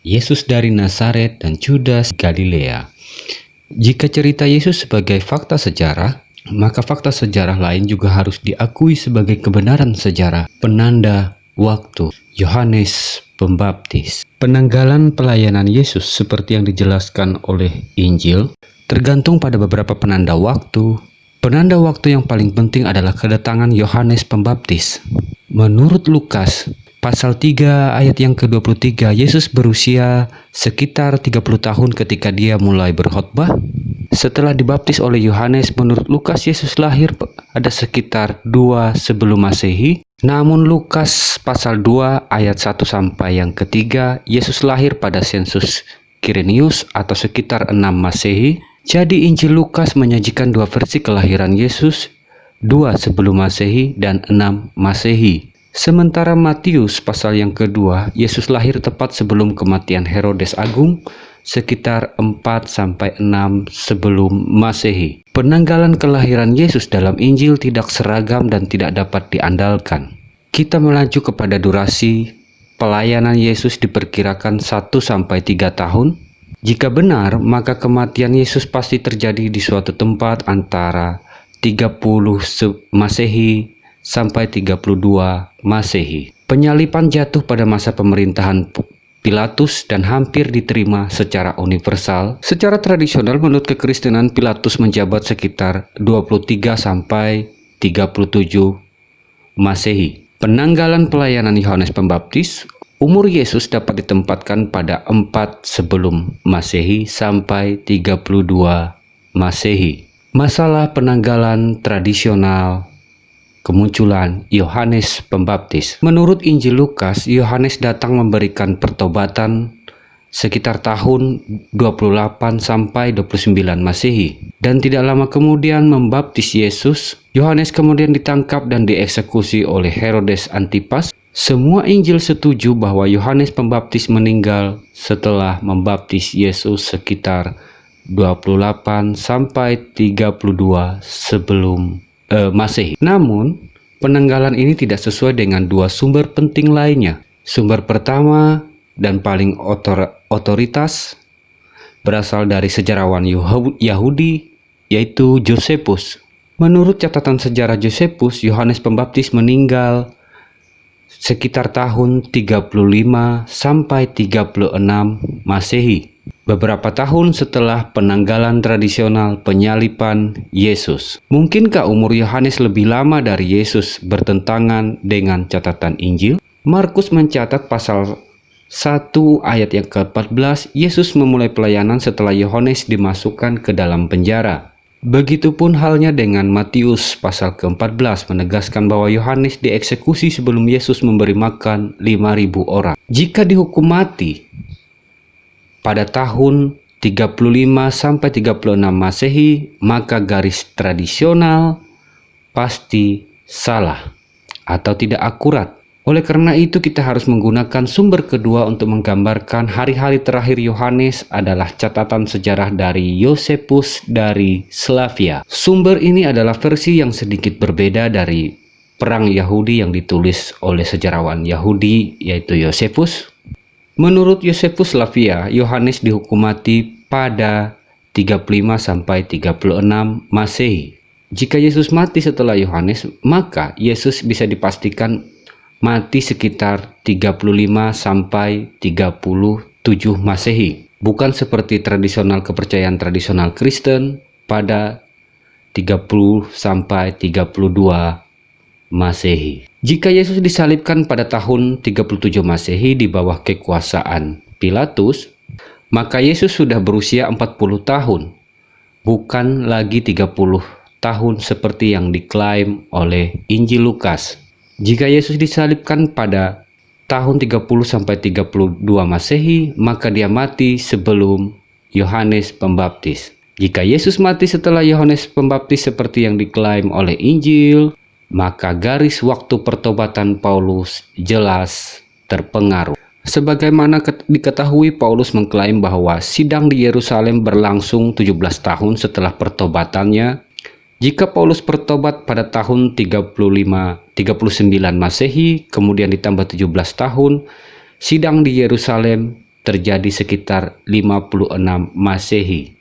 Yesus dari Nazaret dan Judas Galilea. Jika cerita Yesus sebagai fakta sejarah, maka fakta sejarah lain juga harus diakui sebagai kebenaran sejarah. Penanda waktu Yohanes Pembaptis. Penanggalan pelayanan Yesus seperti yang dijelaskan oleh Injil tergantung pada beberapa penanda waktu. Penanda waktu yang paling penting adalah kedatangan Yohanes Pembaptis. Menurut Lukas pasal 3 ayat yang ke-23, Yesus berusia sekitar 30 tahun ketika dia mulai berkhotbah. Setelah dibaptis oleh Yohanes, menurut Lukas Yesus lahir ada sekitar 2 sebelum Masehi. Namun Lukas pasal 2 ayat 1 sampai yang ketiga, Yesus lahir pada sensus Quirinius atau sekitar 6 Masehi. Jadi Injil Lukas menyajikan dua versi kelahiran Yesus, 2 sebelum Masehi dan 6 Masehi. Sementara Matius pasal yang kedua, Yesus lahir tepat sebelum kematian Herodes Agung, sekitar 4-6 sebelum Masehi. Penanggalan kelahiran Yesus dalam Injil tidak seragam dan tidak dapat diandalkan. Kita melaju kepada durasi pelayanan Yesus diperkirakan 1-3 tahun. Jika benar, maka kematian Yesus pasti terjadi di suatu tempat antara 30 Masehi sampai 32 Masehi. Penyalipan jatuh pada masa pemerintahan Pilatus dan hampir diterima secara universal. Secara tradisional menurut kekristenan, Pilatus menjabat sekitar 23 sampai 37 Masehi. Penanggalan pelayanan Yohanes Pembaptis, umur Yesus dapat ditempatkan pada 4 sebelum Masehi sampai 32 Masehi. Masalah penanggalan tradisional kemunculan Yohanes Pembaptis. Menurut Injil Lukas, Yohanes datang memberikan pertobatan sekitar tahun 28 sampai 29 Masehi. Dan tidak lama kemudian membaptis Yesus. Yohanes kemudian ditangkap dan dieksekusi oleh Herodes Antipas. Semua Injil setuju bahwa Yohanes Pembaptis meninggal setelah membaptis Yesus sekitar 28 sampai 32 sebelum Masehi. Namun, penanggalan ini tidak sesuai dengan dua sumber penting lainnya. Sumber pertama dan paling otoritas berasal dari sejarawan Yahudi, yaitu Josephus. Menurut catatan sejarah Josephus, Yohanes Pembaptis meninggal sekitar tahun 35 sampai 36 Masehi. Beberapa tahun setelah penanggalan tradisional penyalipan Yesus. Mungkinkah umur Yohanes lebih lama dari Yesus bertentangan dengan catatan Injil? Markus mencatat pasal 1 ayat yang ke-14, Yesus memulai pelayanan setelah Yohanes dimasukkan ke dalam penjara. Begitupun halnya dengan Matius pasal ke-14 menegaskan bahwa Yohanes dieksekusi sebelum Yesus memberi makan 5.000 orang. Jika dihukum mati pada tahun 35 sampai 36 Masehi, maka garis tradisional pasti salah atau tidak akurat. Oleh karena itu kita harus menggunakan sumber kedua untuk menggambarkan hari-hari terakhir Yohanes adalah catatan sejarah dari Josephus dari Slavia. Sumber ini adalah versi yang sedikit berbeda dari perang Yahudi yang ditulis oleh sejarawan Yahudi yaitu Josephus. Menurut Josephus Slavia, Yohanes dihukum mati pada 35 sampai 36 Masehi. Jika Yesus mati setelah Yohanes, maka Yesus bisa dipastikan mati sekitar 35 sampai 37 Masehi. Bukan seperti kepercayaan tradisional Kristen pada 30 sampai 32 Masehi. Jika Yesus disalibkan pada tahun 37 Masehi di bawah kekuasaan Pilatus, maka Yesus sudah berusia 40 tahun, bukan lagi 30 tahun seperti yang diklaim oleh Injil Lukas. Jika Yesus disalibkan pada tahun 30 sampai 32 Masehi, maka dia mati sebelum Yohanes Pembaptis. Jika Yesus mati setelah Yohanes Pembaptis seperti yang diklaim oleh Injil, maka garis waktu pertobatan Paulus jelas terpengaruh. Sebagaimana diketahui, Paulus mengklaim bahwa sidang di Yerusalem berlangsung 17 tahun setelah pertobatannya. Jika Paulus bertobat pada tahun 39 Masehi, kemudian ditambah 17 tahun, sidang di Yerusalem terjadi sekitar 56 Masehi.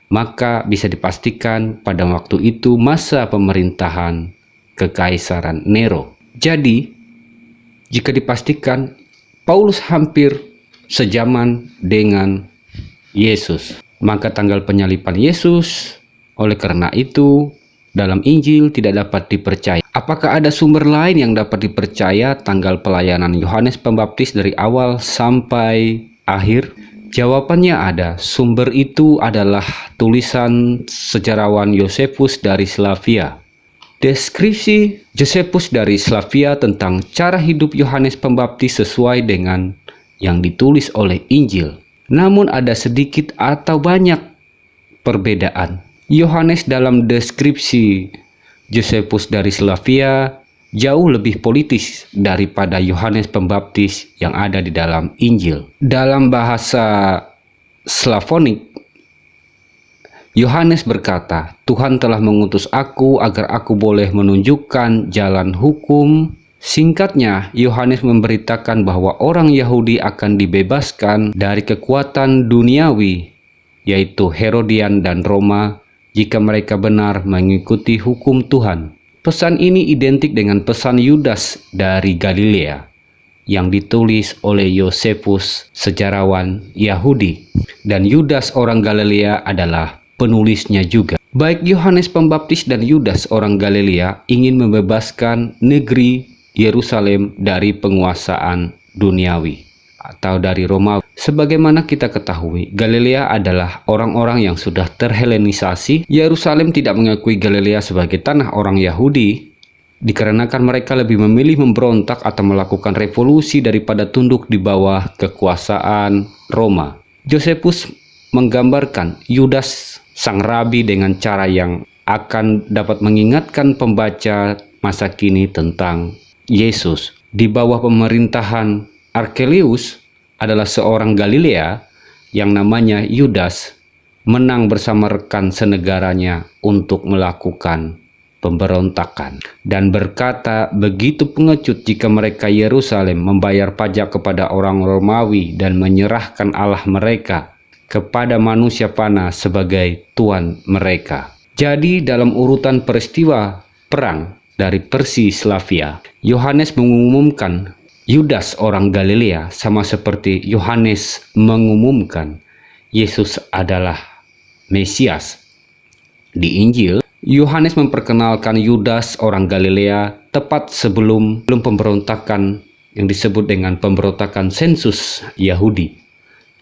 Maka bisa dipastikan pada waktu itu masa pemerintahan Kekaisaran Nero. Jadi, jika dipastikan Paulus hampir sejaman dengan Yesus, maka tanggal penyaliban Yesus oleh karena itu dalam Injil tidak dapat dipercaya. Apakah ada sumber lain yang dapat dipercaya tanggal pelayanan Yohanes Pembaptis dari awal sampai akhir? Jawabannya ada. Sumber itu adalah tulisan sejarawan Yosefus dari Slavia. Deskripsi Yosefus dari Slavia tentang cara hidup Yohanes Pembaptis sesuai dengan yang ditulis oleh Injil. Namun ada sedikit atau banyak perbedaan. Yohanes dalam deskripsi Yosefus dari Slavia jauh lebih politis daripada Yohanes Pembaptis yang ada di dalam Injil. Dalam bahasa Slavonik, Yohanes berkata, "Tuhan telah mengutus aku agar aku boleh menunjukkan jalan hukum." Singkatnya, Yohanes memberitakan bahwa orang Yahudi akan dibebaskan dari kekuatan duniawi, yaitu Herodian dan Roma, jika mereka benar mengikuti hukum Tuhan. Pesan ini identik dengan pesan Yudas dari Galilea yang ditulis oleh Yosefus, sejarawan Yahudi, dan Yudas orang Galilea adalah penulisnya juga. Baik Yohanes Pembaptis dan Yudas orang Galilea ingin membebaskan negeri Yerusalem dari penguasaan duniawi atau dari Romawi. Sebagaimana kita ketahui, Galilea adalah orang-orang yang sudah terhelenisasi. Yerusalem tidak mengakui Galilea sebagai tanah orang Yahudi, dikarenakan mereka lebih memilih memberontak atau melakukan revolusi daripada tunduk di bawah kekuasaan Roma. Yosefus menggambarkan Yudas sang rabi dengan cara yang akan dapat mengingatkan pembaca masa kini tentang Yesus. Di bawah pemerintahan Arkelaus adalah seorang Galilea yang namanya Yudas menang bersama rekan senegaranya untuk melakukan pemberontakan dan berkata begitu pengecut jika mereka Yerusalem membayar pajak kepada orang Romawi dan menyerahkan Allah mereka kepada manusia panah sebagai tuan mereka. Jadi dalam urutan peristiwa perang dari Persia Slavia, Yohanes mengumumkan Yudas orang Galilea sama seperti Yohanes mengumumkan Yesus adalah Mesias. Di Injil, Yohanes memperkenalkan Yudas orang Galilea tepat sebelum pemberontakan yang disebut dengan pemberontakan sensus Yahudi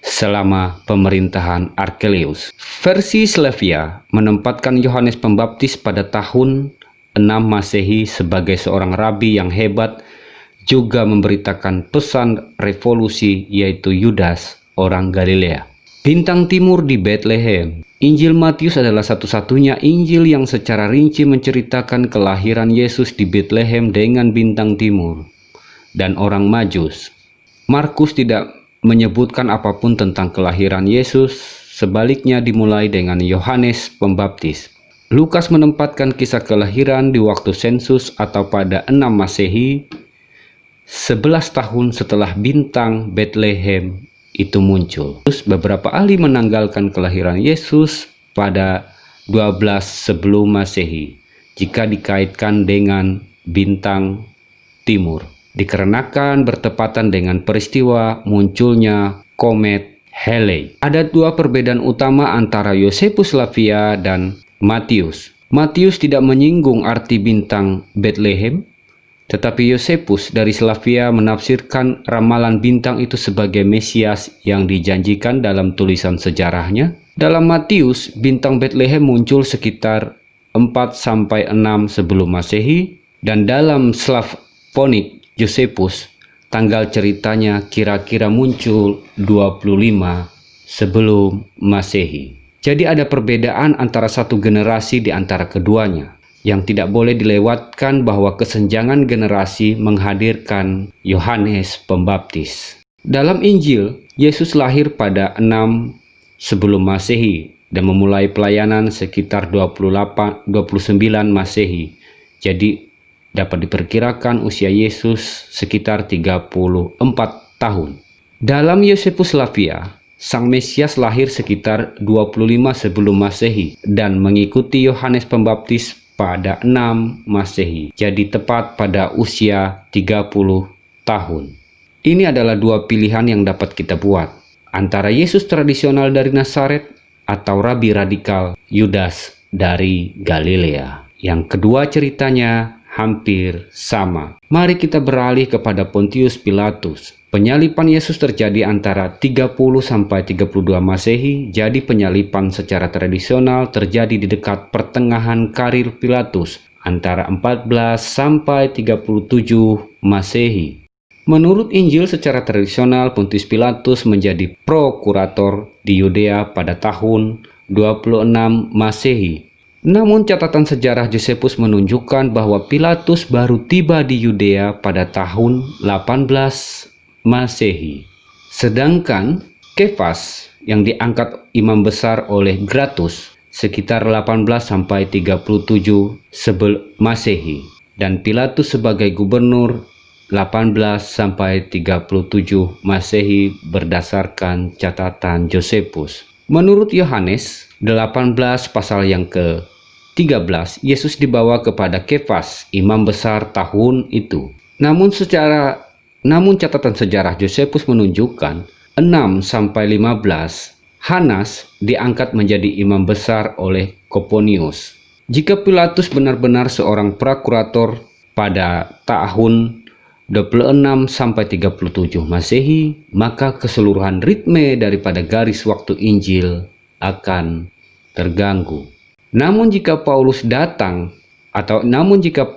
selama pemerintahan Arkelaus. Versi Slavia menempatkan Yohanes Pembaptis pada tahun 6 Masehi sebagai seorang rabi yang hebat, juga memberitakan pesan revolusi, yaitu Yudas orang Galilea. Bintang timur di Bethlehem. Injil Matius adalah satu-satunya Injil yang secara rinci menceritakan kelahiran Yesus di Bethlehem dengan bintang timur dan orang Majus. Markus tidak menyebutkan apapun tentang kelahiran Yesus, sebaliknya dimulai dengan Yohanes Pembaptis. Lukas menempatkan kisah kelahiran di waktu sensus atau pada 6 Masehi, 11 tahun setelah bintang Bethlehem itu muncul. Terus beberapa ahli menanggalkan kelahiran Yesus pada 12 sebelum Masehi jika dikaitkan dengan bintang timur, dikarenakan bertepatan dengan peristiwa munculnya komet Halley. Ada dua perbedaan utama antara Yosefus Slavia dan Matius. Matius tidak menyinggung arti bintang Bethlehem, tetapi Yosefus dari Slavia menafsirkan ramalan bintang itu sebagai Mesias yang dijanjikan dalam tulisan sejarahnya. Dalam Matius, bintang Bethlehem muncul sekitar 4-6 sebelum Masehi, dan dalam Slavonik Yosefus, tanggal ceritanya kira-kira muncul 25 sebelum Masehi. Jadi ada perbedaan antara satu generasi di antara keduanya. Yang tidak boleh dilewatkan bahwa kesenjangan generasi menghadirkan Yohanes Pembaptis. Dalam Injil, Yesus lahir pada 6 sebelum Masehi dan memulai pelayanan sekitar 29 Masehi. Jadi dapat diperkirakan usia Yesus sekitar 34 tahun. Dalam Yosefus Flavia, Sang Mesias lahir sekitar 25 sebelum Masehi dan mengikuti Yohanes Pembaptis pada 6 Masehi, jadi tepat pada usia 30 tahun. Ini adalah dua pilihan yang dapat kita buat, antara Yesus tradisional dari Nazaret atau Rabi radikal Yudas dari Galilea. Yang kedua ceritanya hampir sama. Mari kita beralih kepada Pontius Pilatus. Penyalipan Yesus terjadi antara 30 sampai 32 Masehi, jadi penyalipan secara tradisional terjadi di dekat pertengahan karir Pilatus antara 14 sampai 37 Masehi. Menurut Injil secara tradisional, Pontius Pilatus menjadi prokurator di Yudea pada tahun 26 Masehi. Namun catatan sejarah Josephus menunjukkan bahwa Pilatus baru tiba di Yudea pada tahun 18 Masehi. Sedangkan Kefas yang diangkat imam besar oleh Gratus sekitar 18 sampai 37 sebelum Masehi dan Pilatus sebagai gubernur 18 sampai 37 Masehi berdasarkan catatan Josephus. Menurut Yohanes 18 pasal yang ke-13, Yesus dibawa kepada Kefas, imam besar tahun itu. Namun catatan sejarah Josephus menunjukkan 6 sampai 15 Hanas diangkat menjadi imam besar oleh Koponius. Jika Pilatus benar-benar seorang prokurator pada tahun 26 sampai 37 Masehi, maka keseluruhan ritme daripada garis waktu Injil akan terganggu. Namun jika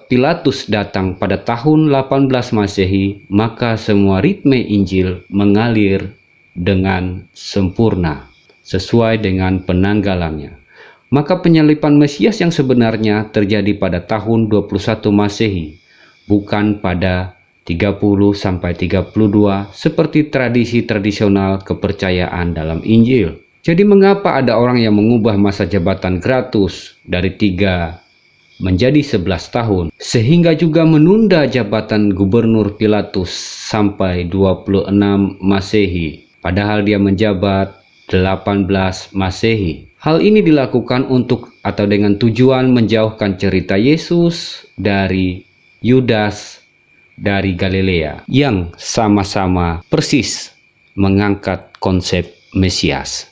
Pilatus datang pada tahun 18 Masehi, maka semua ritme Injil mengalir dengan sempurna sesuai dengan penanggalannya. Maka penyalipan Mesias yang sebenarnya terjadi pada tahun 21 Masehi, bukan pada 30 sampai 32 seperti tradisi tradisional kepercayaan dalam Injil. Jadi mengapa ada orang yang mengubah masa jabatan Gratus dari 3 menjadi 11 tahun, sehingga juga menunda jabatan gubernur Pilatus sampai 26 Masehi, padahal dia menjabat 18 Masehi. Hal ini dilakukan dengan tujuan menjauhkan cerita Yesus dari Yudas dari Galilea yang sama-sama persis mengangkat konsep Mesias.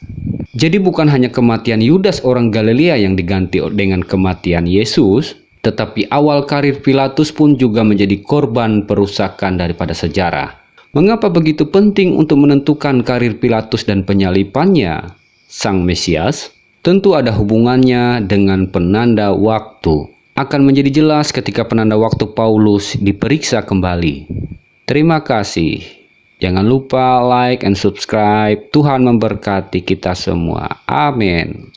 Jadi bukan hanya kematian Yudas orang Galilea yang diganti dengan kematian Yesus, tetapi awal karir Pilatus pun juga menjadi korban perusakan daripada sejarah. Mengapa begitu penting untuk menentukan karir Pilatus dan penyalipannya, Sang Mesias? Tentu ada hubungannya dengan penanda waktu. Akan menjadi jelas ketika penanda waktu Paulus diperiksa kembali. Terima kasih. Jangan lupa like and subscribe. Tuhan memberkati kita semua. Amin.